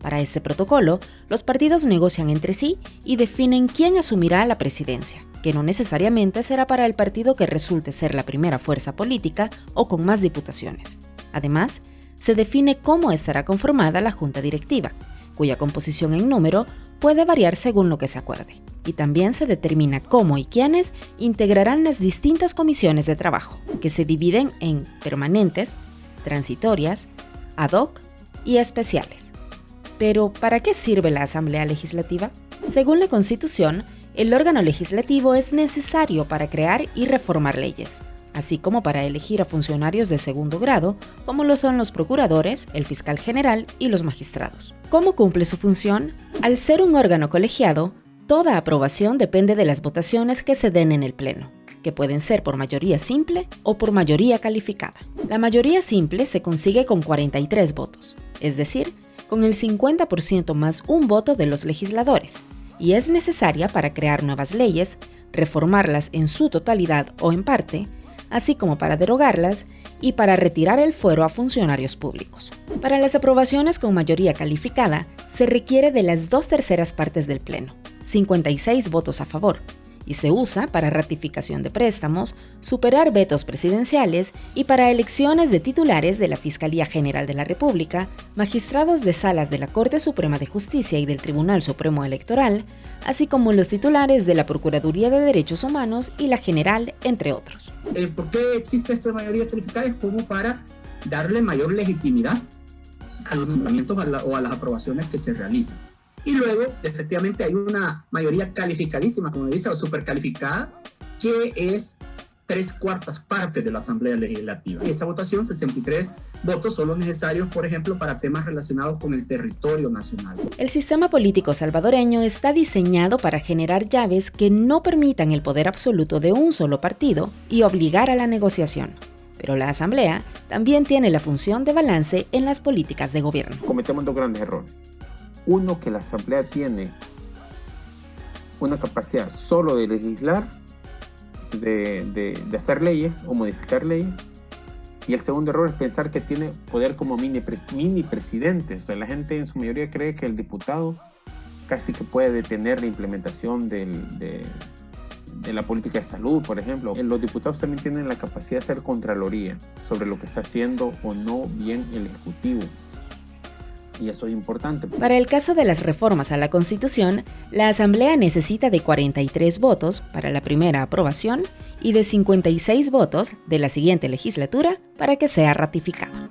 Para este protocolo, los partidos negocian entre sí y definen quién asumirá la presidencia, que no necesariamente será para el partido que resulte ser la primera fuerza política o con más diputaciones. Además, se define cómo estará conformada la junta directiva, cuya composición en número puede variar según lo que se acuerde. Y también se determina cómo y quiénes integrarán las distintas comisiones de trabajo, que se dividen en permanentes, transitorias, ad hoc y especiales. Pero, ¿para qué sirve la Asamblea Legislativa? Según la Constitución, el órgano legislativo es necesario para crear y reformar leyes, así como para elegir a funcionarios de segundo grado, como lo son los procuradores, el fiscal general y los magistrados. ¿Cómo cumple su función? Al ser un órgano colegiado, toda aprobación depende de las votaciones que se den en el Pleno, que pueden ser por mayoría simple o por mayoría calificada. La mayoría simple se consigue con 43 votos, es decir, con el 50% más un voto de los legisladores, y es necesaria para crear nuevas leyes, reformarlas en su totalidad o en parte, así como para derogarlas y para retirar el fuero a funcionarios públicos. Para las aprobaciones con mayoría calificada, se requiere de las 2/3 partes del Pleno, 56 votos a favor, y se usa para ratificación de préstamos, superar vetos presidenciales y para elecciones de titulares de la Fiscalía General de la República, magistrados de salas de la Corte Suprema de Justicia y del Tribunal Supremo Electoral, así como los titulares de la Procuraduría de Derechos Humanos y la General, entre otros. ¿Por qué existe esta mayoría calificada? Es como para darle mayor legitimidad a los nombramientos o a las aprobaciones que se realizan. Y luego, efectivamente, hay una mayoría calificadísima, como dice, o supercalificada, que es 3/4 partes de la Asamblea Legislativa. Y esa votación, 63 votos, son los necesarios, por ejemplo, para temas relacionados con el territorio nacional. El sistema político salvadoreño está diseñado para generar llaves que no permitan el poder absoluto de un solo partido y obligar a la negociación. Pero la Asamblea también tiene la función de balance en las políticas de gobierno. Cometemos dos grandes errores. Uno, que la Asamblea tiene una capacidad solo de legislar, de hacer leyes o modificar leyes. Y el segundo error es pensar que tiene poder como mini presidente. O sea, la gente en su mayoría cree que el diputado casi que puede detener la implementación de la política de salud, por ejemplo. Los diputados también tienen la capacidad de hacer contraloría sobre lo que está haciendo o no bien el Ejecutivo. Y eso es importante. Para el caso de las reformas a la Constitución, la Asamblea necesita de 43 votos para la primera aprobación y de 56 votos de la siguiente legislatura para que sea ratificada.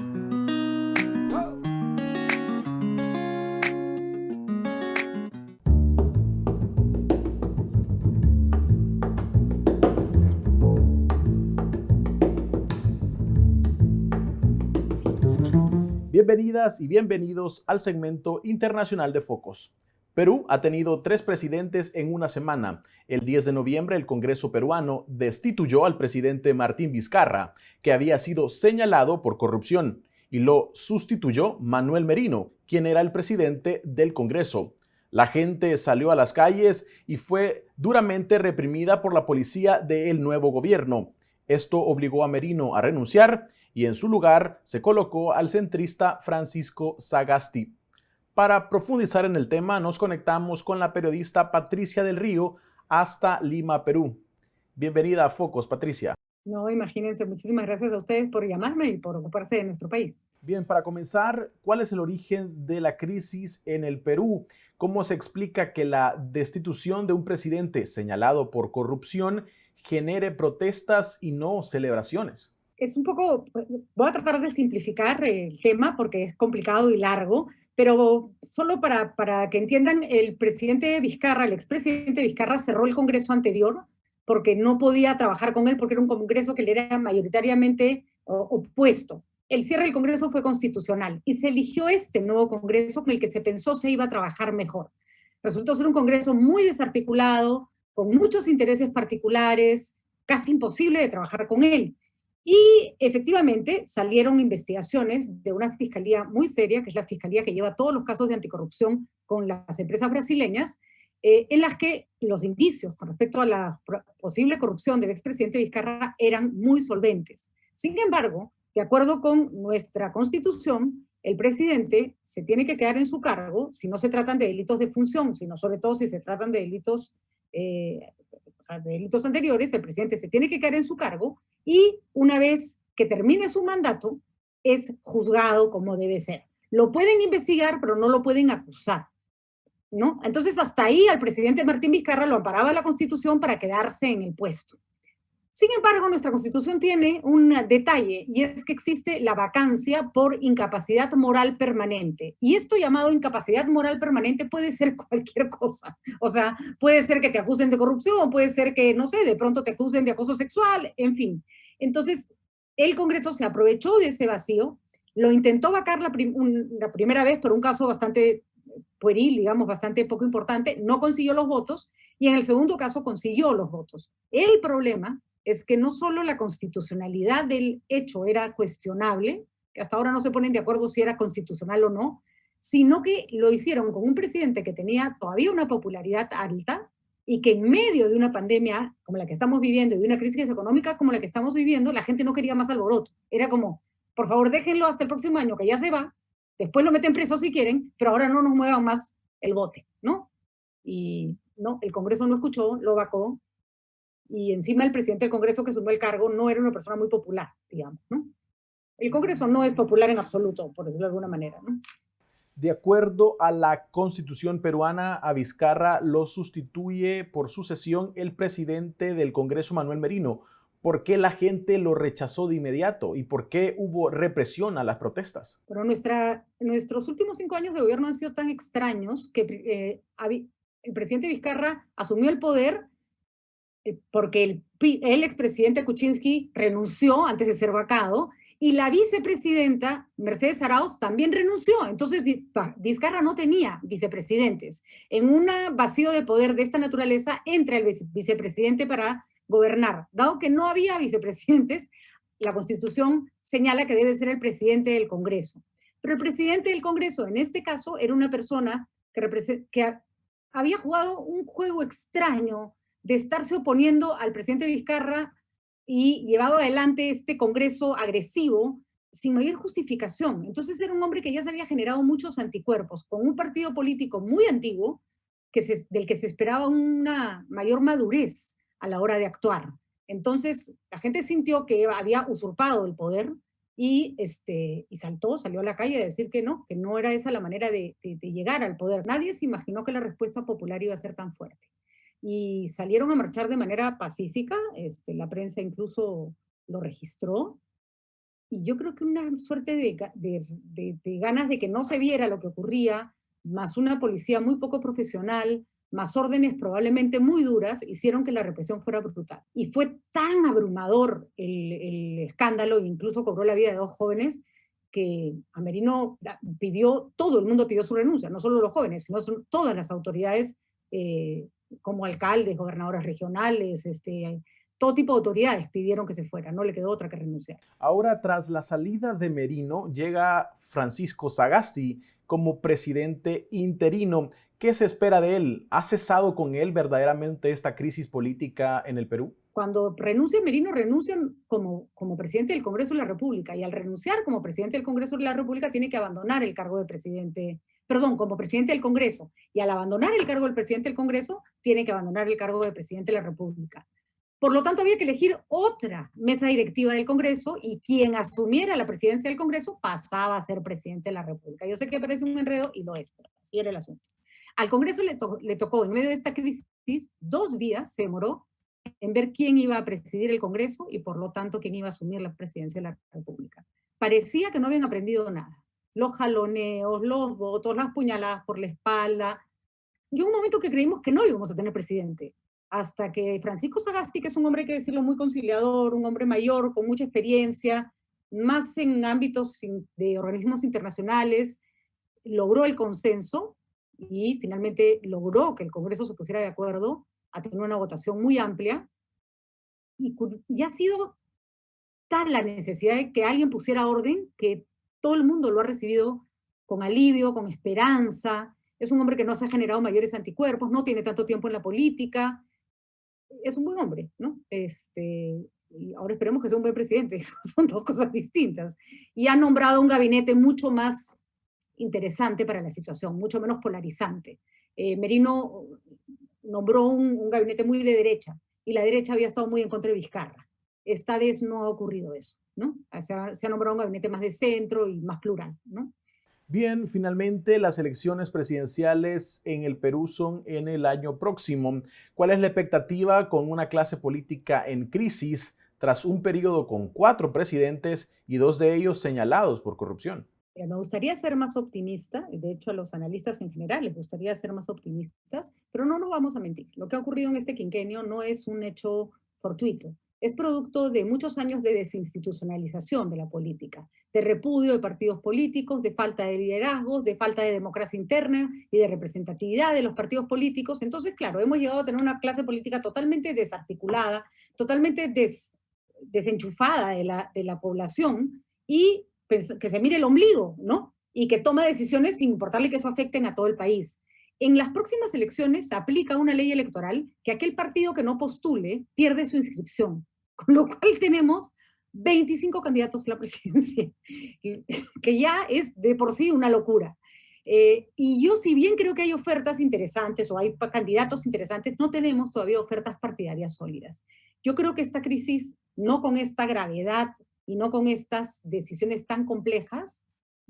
Bienvenidas y bienvenidos al segmento internacional de Focos. Perú ha tenido 3 presidentes en una semana. El 10 de noviembre, el Congreso peruano destituyó al presidente Martín Vizcarra, que había sido señalado por corrupción, y lo sustituyó Manuel Merino, quien era el presidente del Congreso. La gente salió a las calles y fue duramente reprimida por la policía del nuevo gobierno. Esto obligó a Merino a renunciar y en su lugar se colocó al centrista Francisco Sagasti. Para profundizar en el tema, nos conectamos con la periodista Patricia del Río hasta Lima, Perú. Bienvenida a Focos, Patricia. No, imagínense, muchísimas gracias a ustedes por llamarme y por ocuparse de nuestro país. Bien, para comenzar, ¿cuál es el origen de la crisis en el Perú? ¿Cómo se explica que la destitución de un presidente señalado por corrupción genere protestas y no celebraciones? Es un poco, voy a tratar de simplificar el tema porque es complicado y largo, pero solo para que entiendan, el presidente Vizcarra, el expresidente Vizcarra cerró el Congreso anterior porque no podía trabajar con él porque era un Congreso que le era mayoritariamente opuesto. El cierre del Congreso fue constitucional y se eligió este nuevo Congreso con el que se pensó se iba a trabajar mejor. Resultó ser un Congreso muy desarticulado, con muchos intereses particulares, casi imposible de trabajar con él. Y efectivamente salieron investigaciones de una fiscalía muy seria, que es la fiscalía que lleva todos los casos de anticorrupción con las empresas brasileñas, en las que los indicios con respecto a la posible corrupción del expresidente Vizcarra eran muy solventes. Sin embargo, de acuerdo con nuestra Constitución, el presidente se tiene que quedar en su cargo si no se tratan de delitos de función, sino sobre todo si se tratan de delitos anteriores. El presidente se tiene que quedar en su cargo y una vez que termine su mandato es juzgado como debe ser. Lo pueden investigar, pero no lo pueden acusar, ¿no? Entonces hasta ahí al presidente Martín Vizcarra lo amparaba la Constitución para quedarse en el puesto. Sin embargo, nuestra Constitución tiene un detalle y es que existe la vacancia por incapacidad moral permanente. Y esto llamado incapacidad moral permanente puede ser cualquier cosa. O sea, puede ser que te acusen de corrupción, puede ser que, no sé, de pronto te acusen de acoso sexual, en fin. Entonces, el Congreso se aprovechó de ese vacío, lo intentó vacar la primera vez por un caso bastante pueril, digamos, bastante poco importante, no consiguió los votos, y en el segundo caso consiguió los votos. El problema es que no solo la constitucionalidad del hecho era cuestionable, que hasta ahora no se ponen de acuerdo si era constitucional o no, sino que lo hicieron con un presidente que tenía todavía una popularidad alta, y que en medio de una pandemia como la que estamos viviendo y de una crisis económica como la que estamos viviendo, la gente no quería más alboroto. Era como, por favor, déjenlo hasta el próximo año, que ya se va, después lo meten preso si quieren, pero ahora no nos muevan más el bote, ¿no? Y no, el Congreso no escuchó, lo vacó, y encima el presidente del Congreso que asumió el cargo no era una persona muy popular, digamos, ¿no? El Congreso no es popular en absoluto, por decirlo de alguna manera, ¿no? De acuerdo a la Constitución peruana, a Vizcarra lo sustituye por sucesión el presidente del Congreso, Manuel Merino. ¿Por qué la gente lo rechazó de inmediato y por qué hubo represión a las protestas? Pero nuestros últimos 5 años de gobierno han sido tan extraños que el presidente Vizcarra asumió el poder porque el expresidente Kuczynski renunció antes de ser vacado, y la vicepresidenta Mercedes Arauz también renunció. Entonces Vizcarra no tenía vicepresidentes. En un vacío de poder de esta naturaleza entra el vicepresidente para gobernar. Dado que no había vicepresidentes, la Constitución señala que debe ser el presidente del Congreso. Pero el presidente del Congreso, en este caso, era una persona que había jugado un juego extraño de estarse oponiendo al presidente Vizcarra y llevado adelante este Congreso agresivo sin mayor justificación. Entonces era un hombre que ya se había generado muchos anticuerpos, con un partido político muy antiguo, del que se esperaba una mayor madurez a la hora de actuar. Entonces la gente sintió que había usurpado el poder y salió a la calle a decir que no era esa la manera de llegar al poder. Nadie se imaginó que la respuesta popular iba a ser tan fuerte. Y salieron a marchar de manera pacífica, la prensa incluso lo registró, y yo creo que una suerte de ganas de que no se viera lo que ocurría, más una policía muy poco profesional, más órdenes probablemente muy duras, hicieron que la represión fuera brutal. Y fue tan abrumador el escándalo, e incluso cobró la vida de 2 jóvenes, que a Merino todo el mundo pidió su renuncia, no solo los jóvenes, sino todas las autoridades, como alcaldes, gobernadoras regionales, todo tipo de autoridades pidieron que se fuera, no le quedó otra que renunciar. Ahora, tras la salida de Merino, llega Francisco Sagasti como presidente interino. ¿Qué se espera de él? ¿Ha cesado con él verdaderamente esta crisis política en el Perú? Cuando renuncia Merino, renuncia como presidente del Congreso de la República, y al renunciar como presidente del Congreso de la República tiene que abandonar el cargo de como presidente del Congreso, y al abandonar el cargo del presidente del Congreso, tiene que abandonar el cargo de presidente de la República. Por lo tanto, había que elegir otra mesa directiva del Congreso, y quien asumiera la presidencia del Congreso pasaba a ser presidente de la República. Yo sé que parece un enredo, y lo es, pero así era el asunto. Al Congreso le tocó, en medio de esta crisis, 2 días se demoró en ver quién iba a presidir el Congreso y, por lo tanto, quién iba a asumir la presidencia de la República. Parecía que no habían aprendido nada. Los jaloneos, los votos, las puñaladas por la espalda. Y un momento que creímos que no íbamos a tener presidente, hasta que Francisco Sagasti, que es un hombre, hay que decirlo, muy conciliador, un hombre mayor, con mucha experiencia, más en ámbitos de organismos internacionales, logró el consenso y finalmente logró que el Congreso se pusiera de acuerdo a tener una votación muy amplia, y ha sido tal la necesidad de que alguien pusiera orden que todo el mundo lo ha recibido con alivio, con esperanza. Es un hombre que no se ha generado mayores anticuerpos, no tiene tanto tiempo en la política, es un buen hombre, ¿no? Y ahora esperemos que sea un buen presidente, son 2 cosas distintas. Y ha nombrado un gabinete mucho más interesante para la situación, mucho menos polarizante. Merino nombró un gabinete muy de derecha, y la derecha había estado muy en contra de Vizcarra. Esta vez no ha ocurrido eso, ¿no? Se ha nombrado un gabinete más de centro y más plural, ¿no? Bien, finalmente las elecciones presidenciales en el Perú son en el año próximo. ¿Cuál es la expectativa con una clase política en crisis tras un periodo con 4 presidentes y 2 de ellos señalados por corrupción? Me gustaría ser más optimista, y de hecho a los analistas en general les gustaría ser más optimistas, pero no nos vamos a mentir. Lo que ha ocurrido en este quinquenio no es un hecho fortuito. Es producto de muchos años de desinstitucionalización de la política, de repudio de partidos políticos, de falta de liderazgos, de falta de democracia interna y de representatividad de los partidos políticos. Entonces, claro, hemos llegado a tener una clase política totalmente desarticulada, totalmente desenchufada de la población, y que se mire el ombligo, ¿no? Y que toma decisiones sin importarle que eso afecten a todo el país. En las próximas elecciones se aplica una ley electoral que aquel partido que no postule pierde su inscripción, con lo cual tenemos 25 candidatos a la presidencia, que ya es de por sí una locura. Y yo, si bien creo que hay ofertas interesantes o hay candidatos interesantes, no tenemos todavía ofertas partidarias sólidas. Yo creo que esta crisis, no con esta gravedad y no con estas decisiones tan complejas,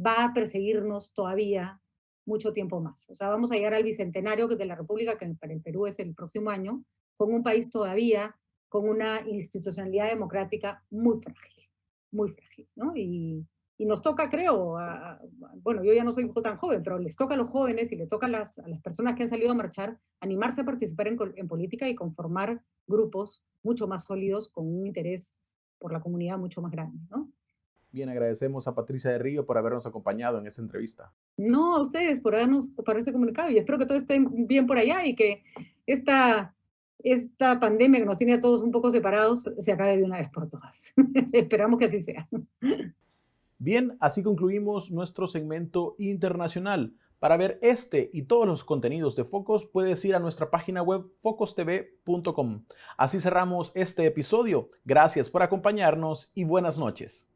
va a perseguirnos todavía mucho tiempo más. O sea, vamos a llegar al bicentenario de la República, que para el Perú es el próximo año, con un país todavía con una institucionalidad democrática muy frágil, ¿no? Y nos toca, creo, bueno, yo ya no soy tan joven, pero les toca a los jóvenes y le toca a las personas que han salido a marchar animarse a participar en política y conformar grupos mucho más sólidos con un interés por la comunidad mucho más grande, ¿no? Bien, agradecemos a Patricia de Río por habernos acompañado en esta entrevista. No, a ustedes por haberse comunicado, y espero que todo esté bien por allá y que esta pandemia que nos tiene a todos un poco separados se acabe de una vez por todas. Esperamos que así sea. Bien, así concluimos nuestro segmento internacional. Para ver este y todos los contenidos de Focus, puedes ir a nuestra página web focustv.com. Así cerramos este episodio. Gracias por acompañarnos y buenas noches.